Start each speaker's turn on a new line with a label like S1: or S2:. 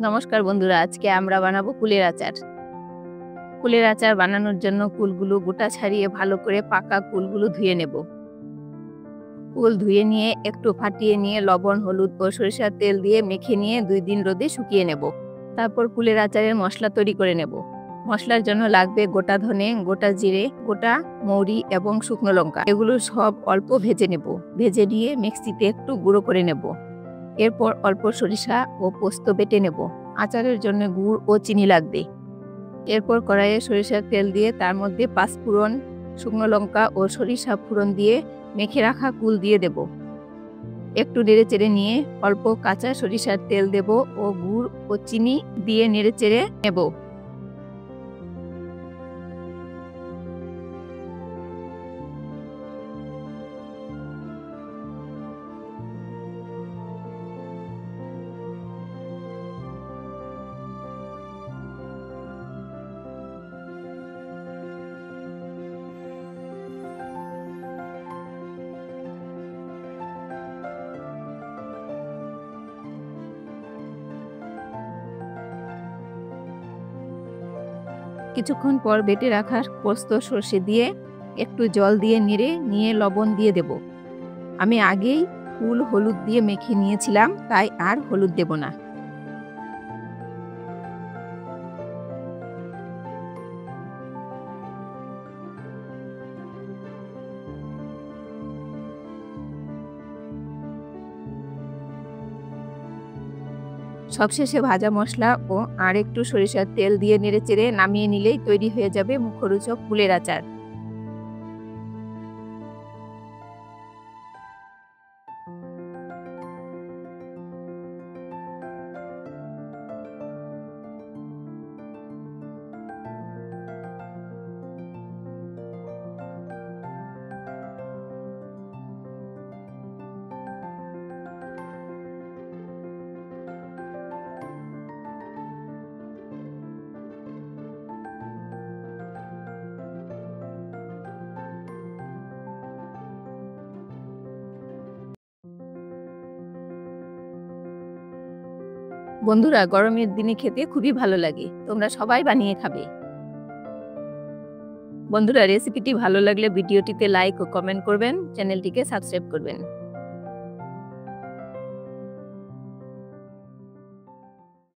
S1: নমস্কার বন্ধুরা, আজকে আমরা বানাবো কুলের আচার। কুলের আচার বানানোর জন্য কুলগুলো গোটা ছাড়িয়ে ভালো করে পাকা কুলগুলো ধুয়ে নেব। কুল ধুয়ে নিয়ে একটু ফাটিয়ে নিয়ে লবণ, হলুদ ও সরিষার তেল দিয়ে মেখে নিয়ে 2 দিন রোদে শুকিয়ে নেব। তারপর কুলের আচারের মশলা তৈরি করে নেব। মশলার জন্য লাগবে গোটা ধনে, গোটা জিরে, গোটা মৌরি এবং শুকনো লঙ্কা। এগুলো সব অল্প ভেজে নেব। ভেজে নিয়ে মিক্সিতে একটু গুঁড়ো করে নেব। এরপর অল্প সরিষা ও পোস্ত বেটে নেব। আচারের জন্য গুড় ও চিনি লাগবে। এরপর কড়াইয়ে সরিষার তেল দিয়ে তার মধ্যে 5 ফোড়ন, শুকনো লঙ্কা ও সরিষা ফোড়ন দিয়ে মেখে রাখা কুল দিয়ে দেব। একটু নেড়েচেড়ে নিয়ে অল্প কাঁচা সরিষার তেল দেব ও গুড় ও চিনি দিয়ে নেড়েচেড়ে নেব। কিছুক্ষণ পর বেটে রাখা পোস্ত সর্ষে দিয়ে একটু জল দিয়ে নেড়ে নিয়ে লবণ দিয়ে দেব। আমি আগেই কুল হলুদ দিয়ে মেখে নিয়েছিলাম, তাই আর হলুদ দেব না। সবশেষে ভাজা মশলা ও আর একটু সরিষার তেল দিয়ে নেড়েচেড়ে নামিয়ে নিলেই তৈরি হয়ে যাবে মুখরোচক কুলের আচার। বন্ধুরা, গরমের দিনে খেতে খুবই ভালো লাগে। তোমরা সবাই বানিয়ে খাবে। বন্ধুরা, রেসিপিটি ভালো লাগলে ভিডিওটিতে লাইক ও কমেন্ট করবেন, চ্যানেলটিকে সাবস্ক্রাইব করবেন।